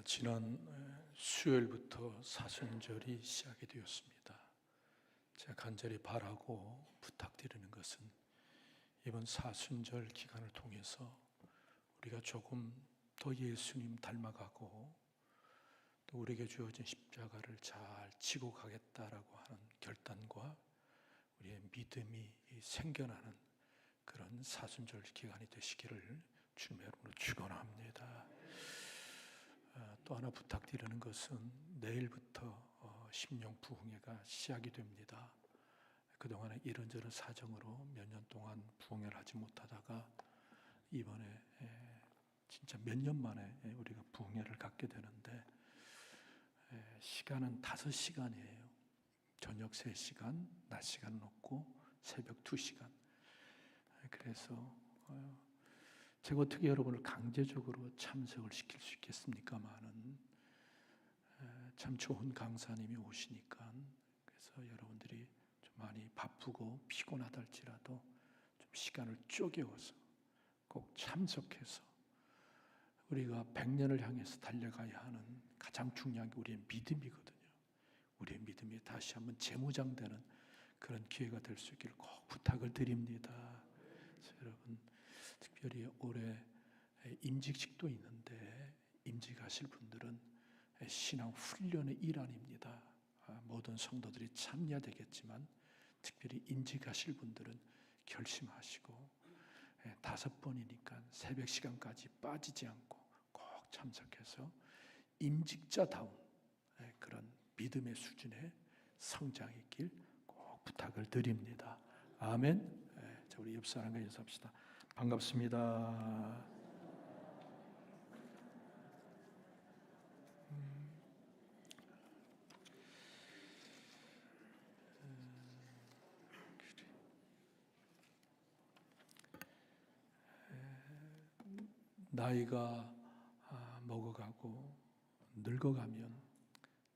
지난 수요일부터 사순절이 시작이 되었습니다. 제가 간절히 바라고 부탁드리는 것은 이번 사순절 기간을 통해서 우리가 조금 더 예수님 닮아가고 또 우리에게 주어진 십자가를 잘 지고 가겠다라고 하는 결단과 우리의 믿음이 생겨나는 그런 사순절 기간이 되시기를 주님의 이름으로 축원합니다. 또 하나 부탁드리는 것은 내일부터 심령 부흥회가 시작이 됩니다. 그동안에 이런저런 사정으로 몇 년 동안 부흥회를 하지 못하다가 이번에 진짜 몇 년 만에 우리가 부흥회를 갖게 되는데 시간은 5시간이에요. 저녁 3시간, 낮 시간은 없고 새벽 2시간. 그래서 제가 어떻게 여러분을 강제적으로 참석을 시킬 수 있겠습니까마는 참 좋은 강사님이 오시니까 그래서 여러분들이 좀 많이 바쁘고 피곤하다 할지라도 좀 시간을 쪼개어서 꼭 참석해서 우리가 100년을 향해서 달려가야 하는 가장 중요한 게 우리의 믿음이거든요. 우리의 믿음이 다시 한번 재무장되는 그런 기회가 될 수 있기를 꼭 부탁을 드립니다. 그래서 여러분 특별히 올해 임직식도 있는데 임직하실 분들은 신앙 훈련의 일환입니다. 모든 성도들이 참여해야 되겠지만 특별히 임직하실 분들은 결심하시고 5번이니까 새벽 시간까지 빠지지 않고 꼭 참석해서 임직자다운 그런 믿음의 수준의 성장의 길 꼭 부탁을 드립니다. 아멘. 자, 우리 옆 사람과 인사합시다. 반갑습니다. 나이가 먹어가고 늙어가면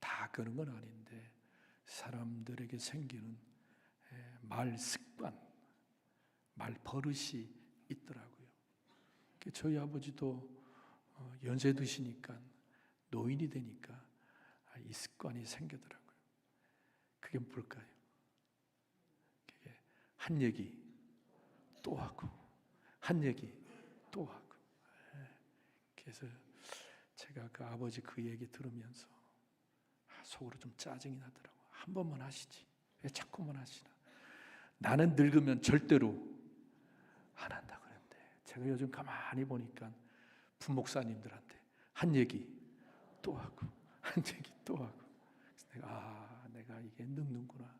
다 그런 건 아닌데 사람들에게 생기는 말 습관, 말 버릇이 있더라고요. 저희 아버지도 연세 드시니까 노인이 되니까 이 습관이 생기더라고요. 그게 뭘까요? 그게 한 얘기 또 하고 한 얘기 또 하고. 그래서 제가 그 아버지 그 얘기 들으면서 속으로 좀 짜증이 나더라고요. 한 번만 하시지 왜 자꾸만 하시나. 나는 늙으면 절대로 안 한다 그랬는데 제가 요즘 가만히 보니까 부목사님들한테 한 얘기 또 하고 한 얘기 또 하고 내가 이게 늙는구나.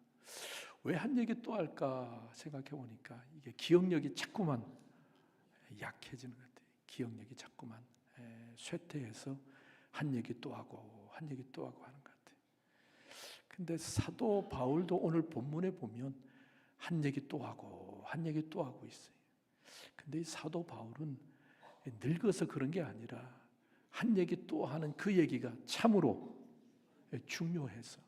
왜 한 얘기 또 할까 생각해 보니까 이게 기억력이 자꾸만 약해지는 것 같아요. 기억력이 자꾸만 쇠퇴해서 한 얘기 또 하고 한 얘기 또 하고 하는 것 같아요. 근데 사도 바울도 오늘 본문에 보면 한 얘기 또 하고 한 얘기 또 하고 있어요. 근데 이 사도 바울은 늙어서 그런 게 아니라 한 얘기 또 하는 그 얘기가 참으로 중요해서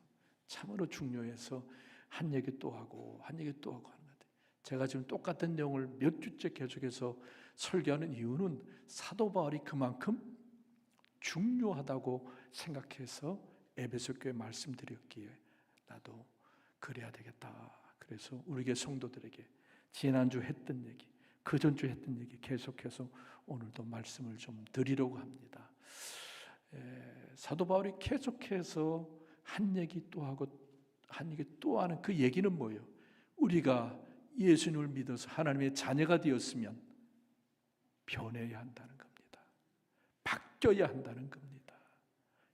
한 얘기 또 하고 한 얘기 또 하고 하는 것 같아요. 제가 지금 똑같은 내용을 몇 주째 계속해서 설교하는 이유는 사도 바울이 그만큼 중요하다고 생각해서 에베소 교회 말씀드렸기에 나도 그래야 되겠다. 그래서 우리 교회 성도들에게 지난주 했던 얘기, 그 전주 했던 얘기 계속해서 오늘도 말씀을 좀 드리려고 합니다. 사도 바울이 계속해서 한 얘기 또 하고 한 얘기 또 하는 그 얘기는 뭐예요? 우리가 예수님을 믿어서 하나님의 자녀가 되었으면 변해야 한다는 겁니다. 바뀌어야 한다는 겁니다.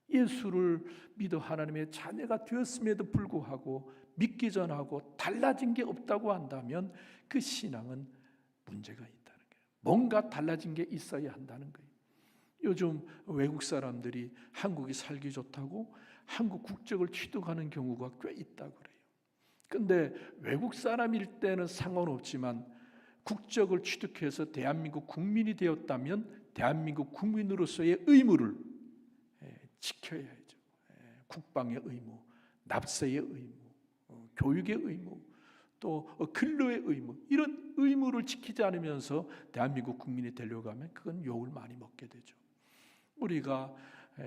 예수를 믿어 하나님의 자녀가 되었음에도 불구하고 믿기 전하고 달라진 게 없다고 한다면 그 신앙은 문제가 있다는 거예요. 뭔가 달라진 게 있어야 한다는 거예요. 요즘 외국 사람들이 한국이 살기 좋다고 한국 국적을 취득하는 경우가 꽤 있다고 그래요. 근데 외국 사람일 때는 상관없지만 국적을 취득해서 대한민국 국민이 되었다면 대한민국 국민으로서의 의무를 지켜야죠. 국방의 의무, 납세의 의무, 교육의 의무, 또 근로의 의무, 이런 의무를 지키지 않으면서 대한민국 국민이 되려고 하면 그건 욕을 많이 먹게 되죠. 우리가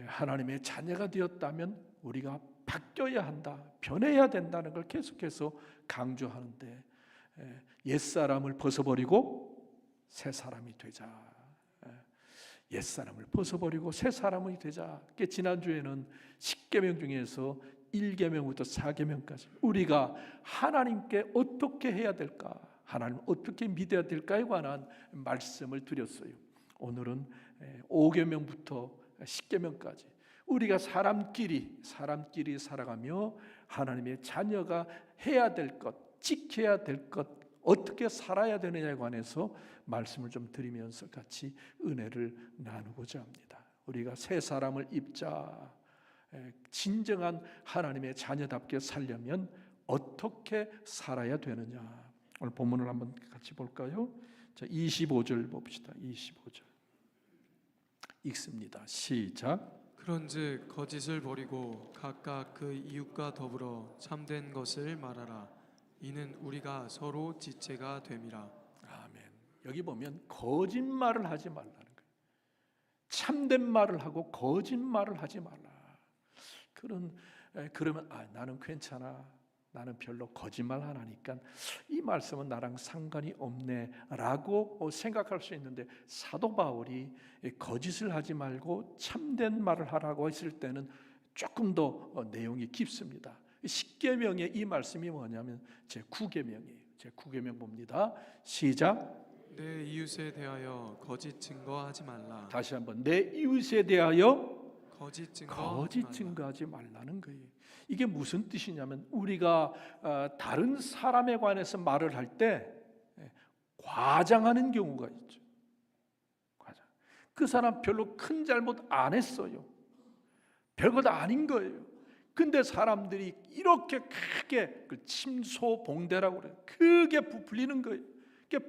하나님의 자녀가 되었다면 우리가 바뀌어야 한다, 변해야 된다는 걸 계속해서 강조하는데, 옛사람을 벗어버리고 새 사람이 되자. 옛사람을 벗어버리고 새 사람이 되자. 지난주에는 10계명 중에서 1계명부터 4계명까지 우리가 하나님께 어떻게 해야 될까, 하나님 어떻게 믿어야 될까에 관한 말씀을 드렸어요. 오늘은 5계명부터 10계명까지 우리가 사람끼리 살아가며 하나님의 자녀가 해야 될 것, 지켜야 될 것, 어떻게 살아야 되느냐에 관해서 말씀을 좀 드리면서 같이 은혜를 나누고자 합니다. 우리가 새 사람을 입자, 진정한 하나님의 자녀답게 살려면 어떻게 살아야 되느냐, 오늘 본문을 한번 같이 볼까요? 자, 25절 봅시다. 25절 읽습니다. 시작. 그런즉 거짓을 버리고 각각 그 이웃과 더불어 참된 것을 말하라. 이는 우리가 서로 지체가 됨이라. 아멘. 여기 보면 거짓말을 하지 말라는 거예요. 참된 말을 하고 거짓말을 하지 말라. 그러면 나는 괜찮아, 나는 별로 거짓말 안 하니까 이 말씀은 나랑 상관이 없네라고 생각할 수 있는데, 사도 바울이 거짓을 하지 말고 참된 말을 하라고 했을 때는 조금 더 내용이 깊습니다. 10계명의 이 말씀이 뭐냐면 제9계명이에요. 제9계명 봅니다. 시작. 내 이웃에 대하여 거짓 증거하지 말라. 다시 한번, 내 이웃에 대하여 거짓 증거하지 말라는 거예요. 이게 무슨 뜻이냐면, 우리가 다른 사람에 관해서 말을 할 때 과장하는 경우가 있죠. 그 사람 별로 큰 잘못 안 했어요. 별것 아닌 거예요. 근데 사람들이 이렇게 크게 침소봉대라고 그래요. 크게 부풀리는 거예요.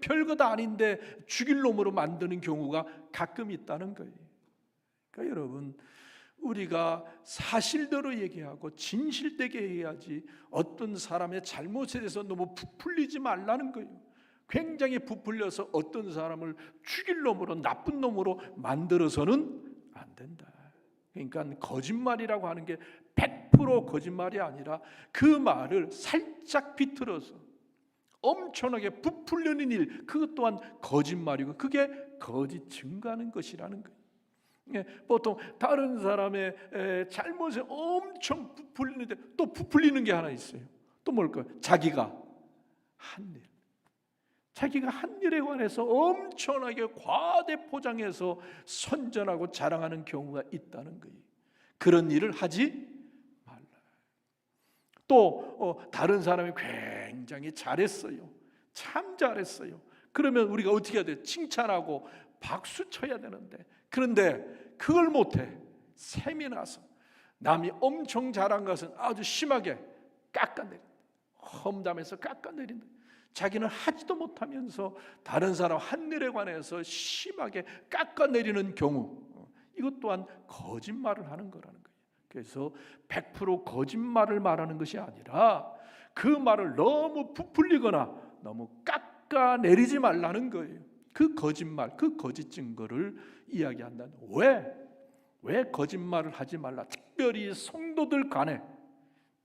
별것 아닌데 죽일 놈으로 만드는 경우가 가끔 있다는 거예요. 그러니까 여러분, 우리가 사실대로 얘기하고 진실되게 해야지 어떤 사람의 잘못에 대해서 너무 부풀리지 말라는 거예요. 굉장히 부풀려서 어떤 사람을 죽일 놈으로, 나쁜 놈으로 만들어서는 안 된다. 그러니까 거짓말이라고 하는 게 100% 거짓말이 아니라 그 말을 살짝 비틀어서 엄청나게 부풀리는 일, 그것 또한 거짓말이고 그게 거짓 증거하는 것이라는 거예요. 보통 다른 사람의 잘못에 엄청 부풀리는데 또 부풀리는 게 하나 있어요. 또 뭘까요? 자기가 한 일, 자기가 한 일에 관해서 엄청나게 과대 포장해서 선전하고 자랑하는 경우가 있다는 거예요. 그런 일을 하지 말라. 또 다른 사람이 굉장히 잘했어요. 참 잘했어요. 그러면 우리가 어떻게 해야 돼? 칭찬하고 박수 쳐야 되는데, 그런데 그걸 못해. 셈이 나서 남이 엄청 잘한 것은 아주 심하게 깎아내린다. 험담해서 깎아내린다. 자기는 하지도 못하면서 다른 사람 한 일에 관해서 심하게 깎아내리는 경우, 이것 또한 거짓말을 하는 거라는 거예요. 그래서 100% 거짓말을 말하는 것이 아니라 그 말을 너무 부풀리거나 너무 깎아내리지 말라는 거예요. 그 거짓말, 그 거짓 증거를 이야기한다는. 왜 거짓말을 하지 말라? 특별히 성도들 간에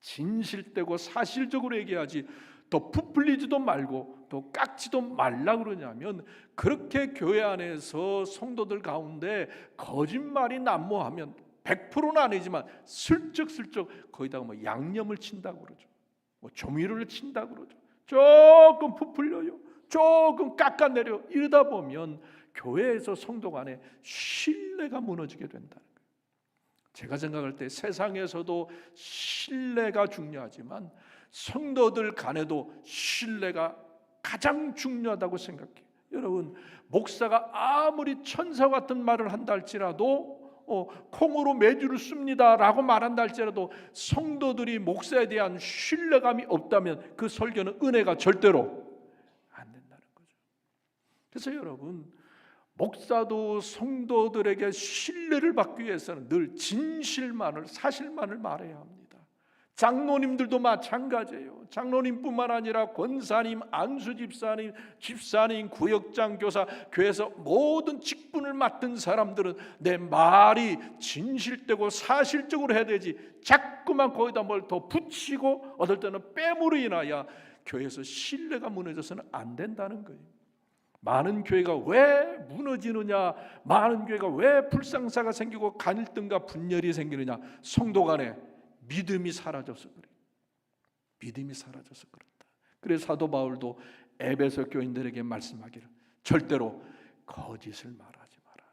진실되고 사실적으로 얘기하지 또 부풀리지도 말고 또 깎지도 말라 그러냐면, 그렇게 교회 안에서 성도들 가운데 거짓말이 난무하면 100%는 아니지만 슬쩍슬쩍 거기다가 뭐 양념을 친다고 그러죠. 뭐 조미료를 친다고 그러죠. 조금 부풀려요. 조금 깎아내려. 이러다 보면 교회에서 성도 간에 신뢰가 무너지게 된다는 거예요. 제가 생각할 때 세상에서도 신뢰가 중요하지만 성도들 간에도 신뢰가 가장 중요하다고 생각해요. 여러분, 목사가 아무리 천사 같은 말을 한다 할지라도 콩으로 매주를 씁니다라고 말한다 할지라도 성도들이 목사에 대한 신뢰감이 없다면 그 설교는 은혜가 절대로 안 된다는 거죠. 그래서 여러분, 목사도 성도들에게 신뢰를 받기 위해서는 늘 진실만을, 사실만을 말해야 합니다. 장로님들도 마찬가지예요. 장로님뿐만 아니라 권사님, 안수집사님, 집사님, 구역장, 교사, 교회에서 모든 직분을 맡은 사람들은 내 말이 진실되고 사실적으로 해야 되지, 자꾸만 거기다 뭘 더 붙이고 어떨 때는 빼므로 인하여 교회에서 신뢰가 무너져서는 안 된다는 거예요. 많은 교회가 왜 무너지느냐, 많은 교회가 왜 불상사가 생기고 갈등과 분열이 생기느냐, 성도 간에 믿음이 사라져서 그래요. 믿음이 사라져서 그렇다. 그래서 사도 바울도 에베소 교인들에게 말씀하기를 절대로 거짓을 말하지 마라,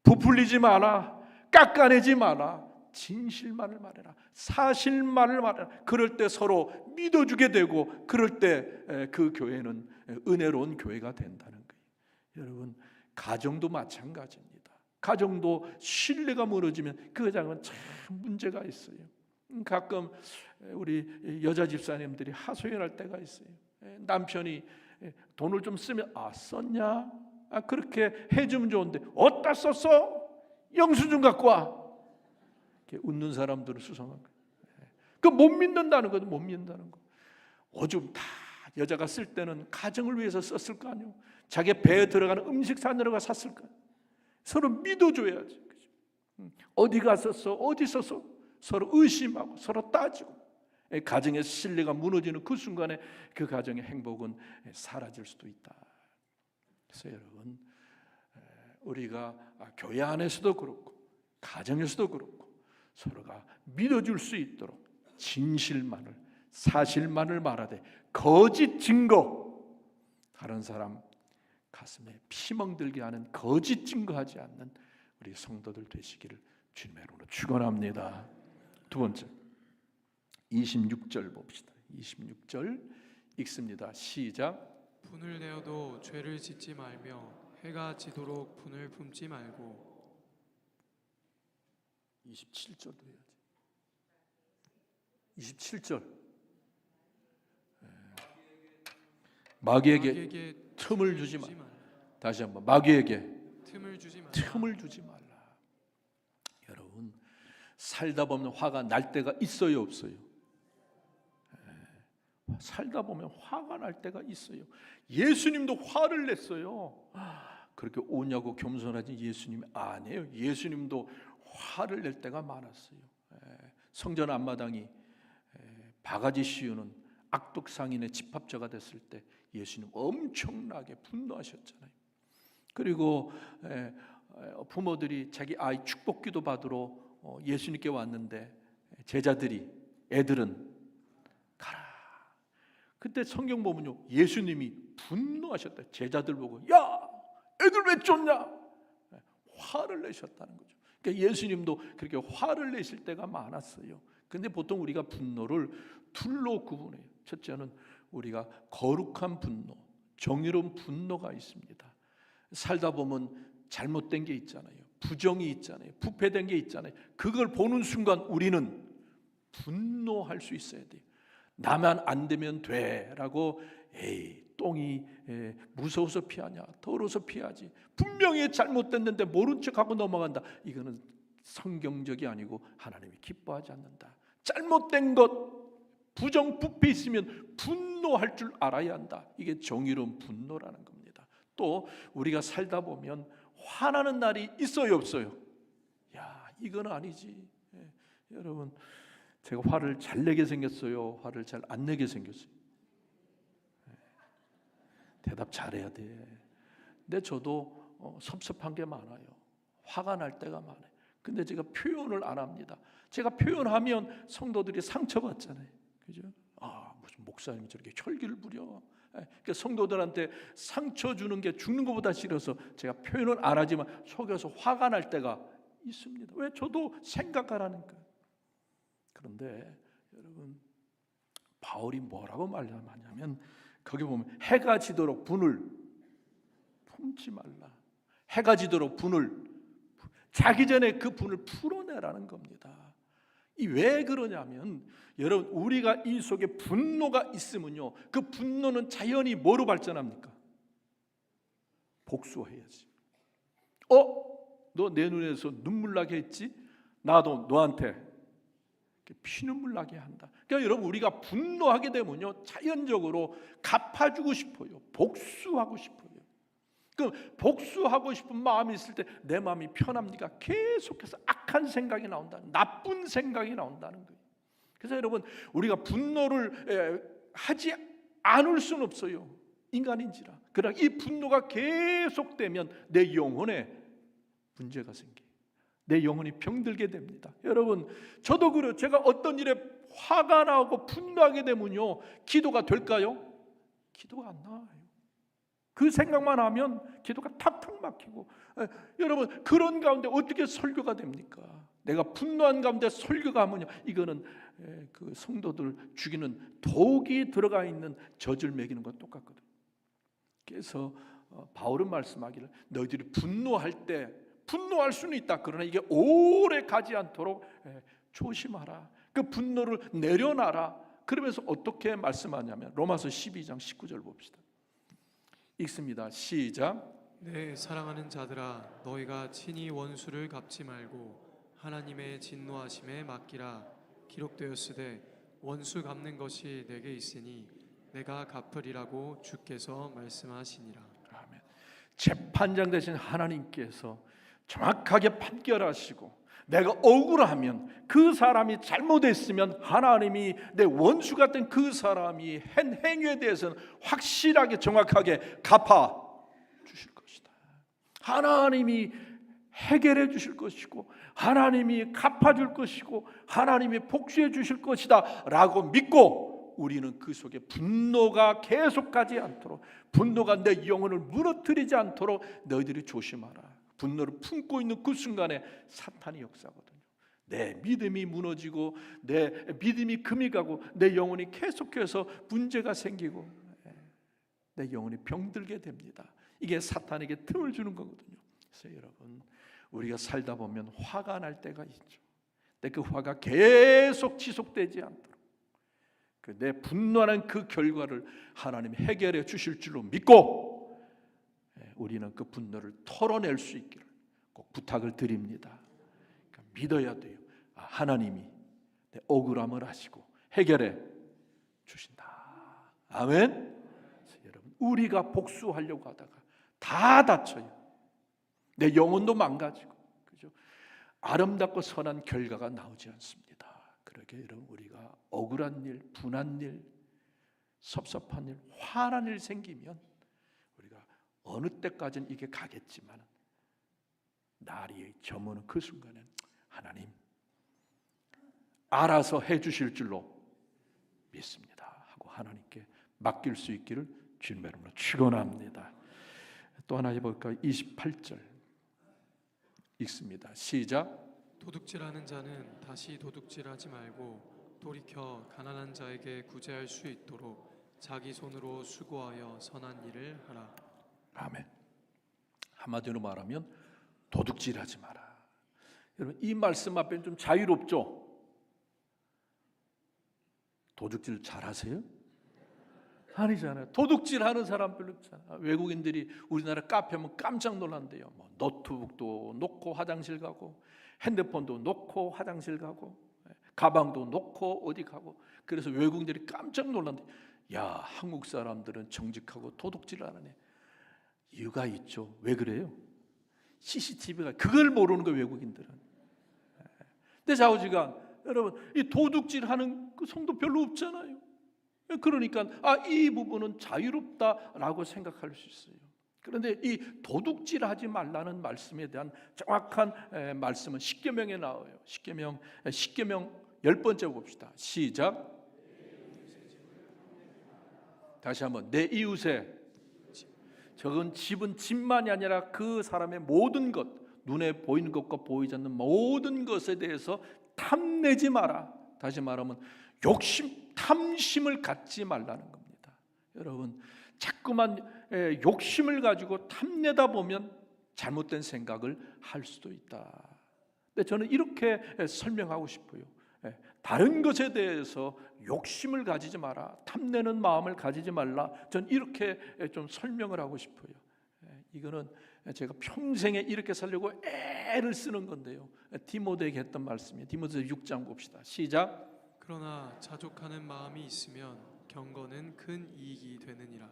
부풀리지 마라, 깎아내지 마라, 진실만을 말해라, 사실만을 말해라. 그럴 때 서로 믿어주게 되고, 그럴 때 그 교회는 은혜로운 교회가 된다는 거예요. 여러분, 가정도 마찬가지입니다. 가정도 신뢰가 무너지면 그 가정은 참 문제가 있어요. 가끔 우리 여자 집사님들이 하소연할 때가 있어요. 남편이 돈을 좀 쓰면 썼냐? 그렇게 해주면 좋은데 어디다 썼어? 영수증 갖고 와. 이렇게 웃는 사람들은 수상한 거예요. 그 못 믿는다는 거죠. 못 믿는다는 거. 오줌 다 여자가 쓸 때는 가정을 위해서 썼을 거 아니에요. 자기 배에 들어가는 음식 사느라고 샀을 거예요. 서로 믿어줘야지. 어디가 썼어? 어디 썼어? 서로 의심하고 서로 따지고, 가정의 신뢰가 무너지는 그 순간에 그 가정의 행복은 사라질 수도 있다. 그래서 여러분, 우리가 교회 안에서도 그렇고 가정에서도 그렇고 서로가 믿어줄 수 있도록 진실만을, 사실만을 말하되 거짓 증거, 다른 사람 가슴에 피멍들게 하는 거짓 증거하지 않는 우리 성도들 되시기를 주님의 이름으로 축원합니다. 두 번째, 26절 봅시다. 26절 읽습니다. 시작. 분을 내어도 죄를 짓지 말며 해가 지도록 분을 품지 말고. 27절도 해야지. 27절. 마귀에게 틈을 주지 마. 다시 한번, 마귀에게 틈을 주지 말라. 여러분, 살다 보면 화가 날 때가 있어요, 없어요? 살다 보면 화가 날 때가 있어요. 예수님도 화를 냈어요. 그렇게 오냐고 겸손하지 예수님이 아니에요. 예수님도 화를 낼 때가 많았어요. 성전 앞마당이 바가지 씌우는 악독상인의 집합자가 됐을 때 예수님 엄청나게 분노하셨잖아요. 그리고 부모들이 자기 아이 축복기도 받으러 예수님께 왔는데 제자들이, 애들은 가라. 그때 성경 보면요, 예수님이 분노하셨다. 제자들 보고 야, 애들 왜 쫓냐? 화를 내셨다는 거죠. 그러니까 예수님도 그렇게 화를 내실 때가 많았어요. 근데 보통 우리가 분노를 둘로 구분해요. 첫째는 우리가 거룩한 분노, 정의로운 분노가 있습니다. 살다 보면 잘못된 게 있잖아요. 부정이 있잖아요. 부패된 게 있잖아요. 그걸 보는 순간 우리는 분노할 수 있어야 돼요. 나만 안 되면 돼라고, 똥이 무서워서 피하냐, 더러워서 피하지, 분명히 잘못됐는데 모른 척하고 넘어간다. 이거는 성경적이 아니고 하나님이 기뻐하지 않는다. 잘못된 것, 부정 부패 있으면 분노할 줄 알아야 한다. 이게 정의로운 분노라는 겁니다. 또 우리가 살다 보면 화나는 날이 있어요, 없어요? 이건 아니지. 여러분, 제가 화를 잘 내게 생겼어요, 화를 잘 안 내게 생겼어요? 대답 잘해야 돼. 근데 저도 섭섭한 게 많아요. 화가 날 때가 많아요. 근데 제가 표현을 안 합니다. 제가 표현하면 성도들이 상처받잖아요. 그죠? 무슨 목사님이 저렇게 혈기를 부려. 그러니까 성도들한테 상처 주는 게 죽는 것보다 싫어서 제가 표현을 안 하지만 속에서 화가 날 때가 있습니다. 왜? 저도 생각하라니까. 그런데 여러분, 바울이 뭐라고 말하냐면 거기 보면 해가 지도록 분을 품지 말라. 해가 지도록 분을, 자기 전에 그 분을 풀어내라는 겁니다. 이 왜 그러냐면, 여러분, 우리가 이 속에 분노가 있으면요, 그 분노는 자연히 뭐로 발전합니까? 복수해야지. 너 내 눈에서 눈물 나게 했지? 나도 너한테 피눈물 나게 한다. 그러니까 여러분, 우리가 분노하게 되면요, 자연적으로 갚아주고 싶어요. 복수하고 싶어요. 그 복수하고 싶은 마음이 있을 때 내 마음이 편합니까? 계속해서 악한 생각이 나온다. 나쁜 생각이 나온다는 거예요. 그래서 여러분, 우리가 분노를 하지 않을 수는 없어요. 인간인지라. 그러나 이 분노가 계속되면 내 영혼에 문제가 생겨요. 내 영혼이 병들게 됩니다. 여러분, 저도 그래요. 제가 어떤 일에 화가 나고 분노하게 되면요, 기도가 될까요? 기도가 안 나와요. 그 생각만 하면 기도가 탁탁 막히고, 여러분, 그런 가운데 어떻게 설교가 됩니까? 내가 분노한 가운데 설교가 하면요, 이거는 그 성도들 죽이는 독이 들어가 있는 젖을 먹이는 것 똑같거든요. 그래서 바울은 말씀하기를, 너희들이 분노할 때 분노할 수는 있다. 그러나 이게 오래 가지 않도록 조심하라. 그 분노를 내려놔라. 그러면서 어떻게 말씀하냐면 로마서 12장 19절 봅시다. 읽습니다. 시작. 내 사랑하는 자들아, 너희가 친히 원수를 갚지 말고 하나님의 진노하심에 맡기라. 기록되었으되 원수 갚는 것이 내게 있으니 내가 갚으리라고 주께서 말씀하시니라. 아멘. 재판장 되신 하나님께서 정확하게 판결하시고, 내가 억울하면, 그 사람이 잘못했으면 하나님이 내 원수 같은 그 사람이 한 행위에 대해서는 확실하게 정확하게 갚아 주실 것이다. 하나님이 해결해 주실 것이고, 하나님이 갚아줄 것이고, 하나님이 복수해 주실 것이다 라고 믿고, 우리는 그 속에 분노가 계속가지 않도록, 분노가 내 영혼을 무너뜨리지 않도록 너희들이 조심하라. 분노를 품고 있는 그 순간에 사탄이 역사거든요. 내 믿음이 무너지고, 내 믿음이 금이 가고, 내 영혼이 계속해서 문제가 생기고, 내 영혼이 병들게 됩니다. 이게 사탄에게 틈을 주는 거거든요. 그래서 여러분, 우리가 살다 보면 화가 날 때가 있죠. 근데 그 화가 계속 지속되지 않도록, 내 분노하는 그 결과를 하나님 해결해 주실 줄로 믿고, 우리는 그 분노를 털어낼 수 있기를 꼭 부탁을 드립니다. 그러니까 믿어야 돼요. 하나님이 내 억울함을 하시고 해결해 주신다. 아멘. 그래서 여러분, 우리가 복수하려고 하다가 다 다쳐요. 내 영혼도 망가지고, 그죠? 아름답고 선한 결과가 나오지 않습니다. 그러게 여러분, 우리가 억울한 일, 분한 일, 섭섭한 일, 화난 일 생기면 어느 때까지는 이게 가겠지만 날이 저무는 그 순간엔 하나님 알아서 해주실 줄로 믿습니다 하고 하나님께 맡길 수 있기를 주님의 이름으로 축원합니다. 또 하나 해볼까요? 28절 읽습니다. 시작. 도둑질하는 자는 다시 도둑질하지 말고 돌이켜 가난한 자에게 구제할 수 있도록 자기 손으로 수고하여 선한 일을 하라. 아멘. 한마디로 말하면 도둑질하지 마라. 여러분, 이 말씀 앞에는 좀 자유롭죠? 도둑질 잘하세요? 아니잖아요. 도둑질하는 사람 별로 없잖아요. 외국인들이 우리나라 카페 하면 깜짝 놀란대요. 뭐 노트북도 놓고 화장실 가고, 핸드폰도 놓고 화장실 가고, 가방도 놓고 어디 가고. 그래서 외국인들이 깜짝 놀란대. 야, 한국 사람들은 정직하고 도둑질 안 하네. 이유가 있죠. 왜 그래요? CCTV가 그걸 모르는 거예요, 외국인들은. 근데 좌우지간 여러분, 이 도둑질하는 그 성도 별로 없잖아요. 그러니까 이 부분은 자유롭다라고 생각할 수 있어요. 그런데 이 도둑질하지 말라는 말씀에 대한 정확한 말씀은 십계명에 나와요. 십계명 10번째 봅시다. 시작. 다시 한번, 내 이웃의 적은 집은 집만이 아니라 그 사람의 모든 것, 눈에 보이는 것과 보이지 않는 모든 것에 대해서 탐내지 마라. 다시 말하면 탐심을 갖지 말라는 겁니다. 여러분, 자꾸만 욕심을 가지고 탐내다 보면 잘못된 생각을 할 수도 있다. 근데 저는 이렇게 설명하고 싶어요. 다른 것에 대해서 욕심을 가지지 마라, 탐내는 마음을 가지지 말라. 전 이렇게 좀 설명을 하고 싶어요. 이거는 제가 평생에 이렇게 살려고 애를 쓰는 건데요. 디모데에게 했던 말씀이에요. 디모데 6장 봅시다. 시작. 그러나 자족하는 마음이 있으면 경건은 큰 이익이 되느니라.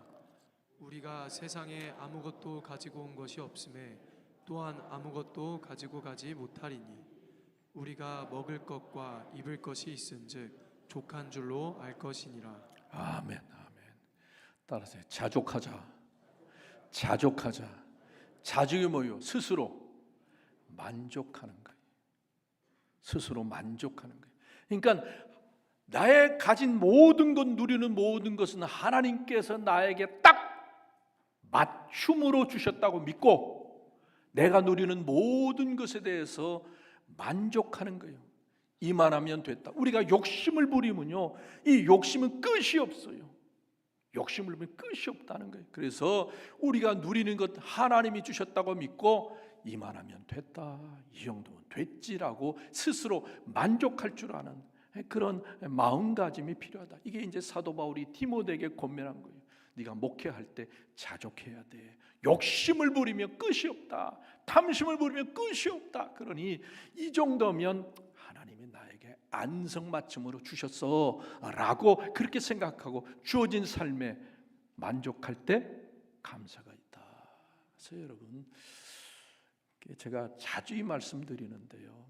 우리가 세상에 아무것도 가지고 온 것이 없음에 또한 아무것도 가지고 가지 못하리니 우리가 먹을 것과 입을 것이 있은즉 족한 줄로 알 것이니라. 아멘, 아멘. 따라서 자족하자. 자족하자. 자족이 뭐예요? 스스로 만족하는 거예요. 스스로 만족하는 거예요. 그러니까 나의 가진 모든 것, 누리는 모든 것은 하나님께서 나에게 딱 맞춤으로 주셨다고 믿고 내가 누리는 모든 것에 대해서 만족하는 거예요. 이만하면 됐다. 우리가 욕심을 부리면요, 이 욕심은 끝이 없어요. 욕심을 부리면 끝이 없다는 거예요. 그래서 우리가 누리는 것 하나님이 주셨다고 믿고 이만하면 됐다, 이 정도면 됐지라고 스스로 만족할 줄 아는 그런 마음가짐이 필요하다. 이게 이제 사도 바울이 디모데에게 권면한 거예요. 네가 목회할 때 자족해야 돼. 욕심을 부리면 끝이 없다. 탐심을 부리면 끝이 없다. 그러니 이 정도면 하나님이 나에게 안성맞춤으로 주셨어 라고 그렇게 생각하고 주어진 삶에 만족할 때 감사가 있다. 그래서 여러분, 제가 자주 말씀드리는데요,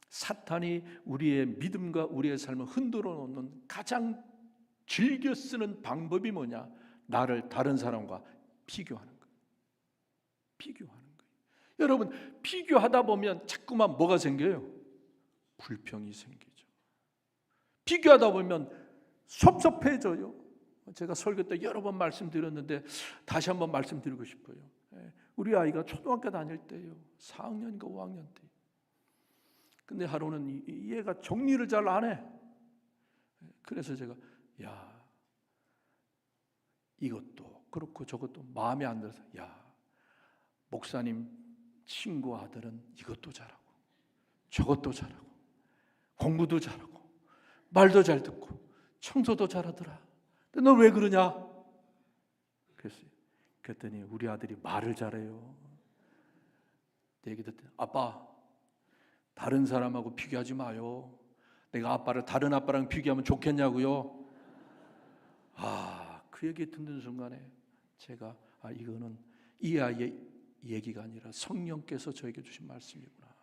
사탄이 우리의 믿음과 우리의 삶을 흔들어 놓는 가장 즐겨 쓰는 방법이 뭐냐? 나를 다른 사람과 비교하는 거예요. 비교하는 거예요. 여러분, 비교하다 보면 자꾸만 뭐가 생겨요? 불평이 생기죠. 비교하다 보면 섭섭해져요. 제가 설교 때 여러 번 말씀드렸는데 다시 한번 말씀드리고 싶어요. 우리 아이가 초등학교 다닐 때요, 4학년인가 5학년 때. 근데 하루는 얘가 정리를 잘 안 해. 그래서 제가 이것도 그렇고 저것도 마음에 안 들어서 목사님 친구 아들은 이것도 잘하고 저것도 잘하고 공부도 잘하고 말도 잘 듣고 청소도 잘하더라. 근데 너 왜 그러냐? 그랬더니 우리 아들이 말을 잘해요. 얘기 듣더니 아빠, 다른 사람하고 비교하지 마요. 내가 아빠를 다른 아빠랑 비교하면 좋겠냐고요. 그 얘기 듣는 순간에 제가 이거는 이 아이의 얘기가 아니라 성령께서 저에게 주신 말씀이구나.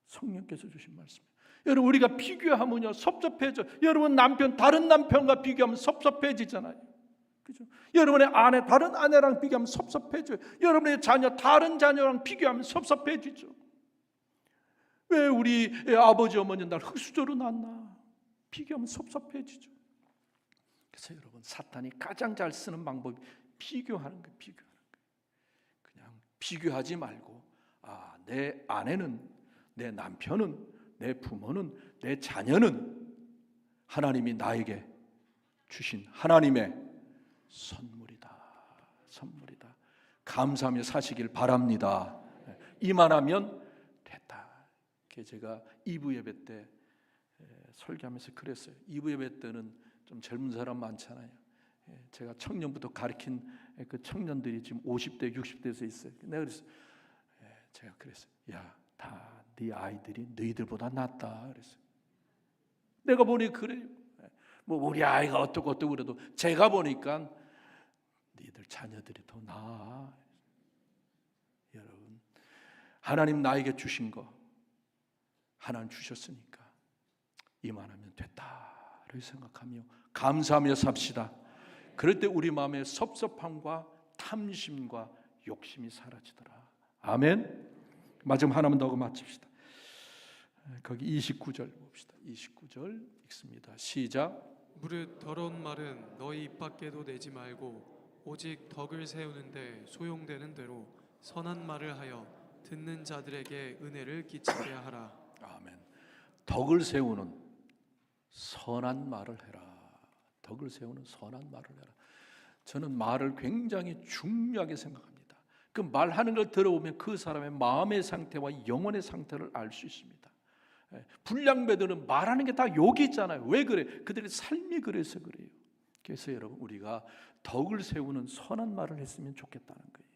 성령께서 주신 말씀. 여러분, 우리가 비교하면요 섭섭해져. 여러분, 다른 남편과 비교하면 섭섭해지잖아요. 그죠? 여러분의 아내 다른 아내랑 비교하면 섭섭해져요. 여러분의 자녀 다른 자녀랑 비교하면 섭섭해지죠. 왜 우리 아버지 어머니 날 흙수저로 낳나? 비교하면 섭섭해지죠. 그래서 여러분, 사탄이 가장 잘 쓰는 방법이 비교하는 거예요. 비교하는 거예요. 그냥 비교하지 말고 내 아내는, 내 남편은, 내 부모는, 내 자녀는 하나님이 나에게 주신 하나님의 선물이다. 선물이다. 감사하며 사시길 바랍니다. 이만하면 됐다. 제가 2부 예배 때 설교하면서 그랬어요. 2부 예배 때는 좀 젊은 사람 많잖아요. 제가 청년부터 가르친 그 청년들이 지금 50대, 60대에서 있어요. 내가 그랬어요. 제가 그랬어요. 다 네 아이들이 너희들보다 낫다. 그랬어요. 내가 보니 그래요. 뭐 우리 아이가 어떻고 그래도 제가 보니까 너희들 자녀들이 더 나아. 여러분, 하나님 나에게 주신 거 하나님 주셨으니까 이만하면 됐다를 생각하며 감사하며 삽시다. 그럴 때 우리 마음의 섭섭함과 탐심과 욕심이 사라지더라. 아멘. 마지막 하나만 더 하고 마칩시다. 거기 29절 봅시다. 29절 읽습니다. 시작. 무릇 더러운 말은 너희 입 밖에도 내지 말고 오직 덕을 세우는데 소용되는 대로 선한 말을 하여 듣는 자들에게 은혜를 끼치게 하라. 아멘. 덕을 세우는 선한 말을 해라. 덕을 세우는 선한 말을 해라. 저는 말을 굉장히 중요하게 생각합니다. 그 말하는 걸 들어보면 그 사람의 마음의 상태와 영혼의 상태를 알 수 있습니다. 불량배들은 말하는 게 다 욕이 있잖아요. 왜 그래? 그들의 삶이 그래서 그래요. 그래서 여러분, 우리가 덕을 세우는 선한 말을 했으면 좋겠다는 거예요.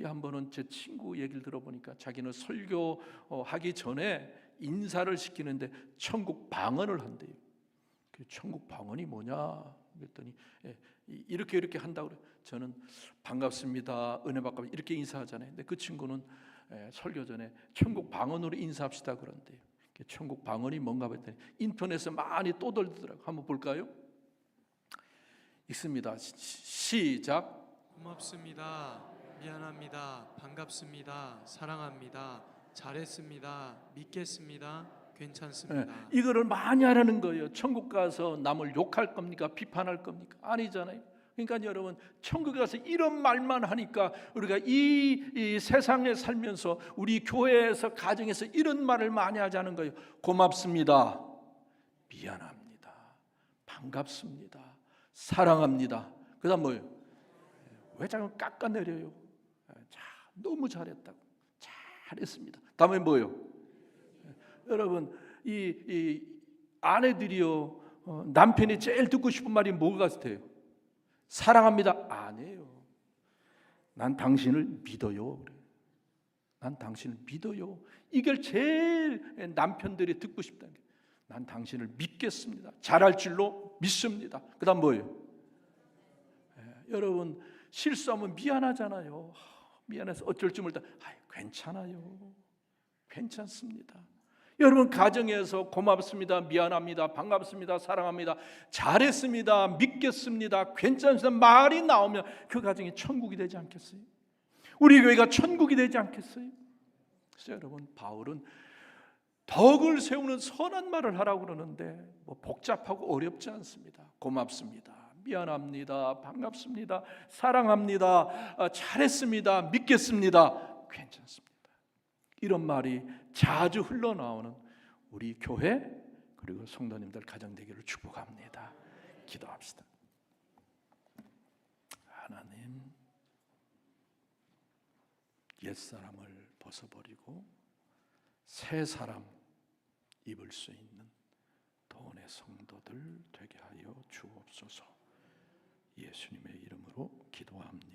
한 번은 제 친구 얘기를 들어보니까 자기는 설교 하기 전에 인사를 시키는데 천국 방언을 한대요. 그 천국 방언이 뭐냐 그랬더니 이렇게 한다고 그래요. 저는 반갑습니다, 은혜 받고 이렇게 인사하잖아요. 근데 그 친구는 설교 전에 천국 방언으로 인사합시다 그런대요. 천국 방언이 뭔가 봤더니 인터넷에 많이 떠돌더라고요. 한번 볼까요? 읽습니다. 시작. 고맙습니다. 미안합니다. 반갑습니다. 사랑합니다. 잘했습니다. 믿겠습니다. 괜찮습니다. 이거를 많이 하라는 거예요. 천국 가서 남을 욕할 겁니까? 비판할 겁니까? 아니잖아요. 그러니까 여러분, 천국에 가서 이런 말만 하니까 우리가 이 세상에 살면서 우리 교회에서 가정에서 이런 말을 많이 하자는 거예요. 고맙습니다. 미안합니다. 반갑습니다. 사랑합니다. 그다음 뭐예요? 왜 자꾸 깎아내려요? 자, 너무 잘했다고. 잘했습니다. 다음에 뭐예요? 여러분, 이 아내들이요, 남편이 제일 듣고 싶은 말이 뭐가 같아요? 사랑합니다. 아니에요. 난 당신을 믿어요. 그래. 난 당신을 믿어요. 이걸 제일 남편들이 듣고 싶다는 게, 난 당신을 믿겠습니다. 잘할 줄로 믿습니다. 그다음 뭐예요? 여러분, 실수하면 미안하잖아요. 미안해서 어쩔 줄 몰라. 괜찮아요. 괜찮습니다. 여러분, 가정에서 고맙습니다, 미안합니다, 반갑습니다, 사랑합니다, 잘했습니다, 믿겠습니다, 괜찮습니다 말이 나오면 그 가정이 천국이 되지 않겠어요? 우리 교회가 천국이 되지 않겠어요? 그래서 여러분, 바울은 덕을 세우는 선한 말을 하라고 그러는데 뭐 복잡하고 어렵지 않습니다. 고맙습니다, 미안합니다, 반갑습니다, 사랑합니다, 잘했습니다, 믿겠습니다, 괜찮습니다. 이런 말이 자주 흘러나오는 우리 교회 그리고 성도님들 가정 되기를 축복합니다. 기도합시다. 하나님, 옛사람을 벗어버리고 새 사람 입을 수 있는 도원의 성도들 되게 하여 주옵소서. 예수님의 이름으로 기도합니다.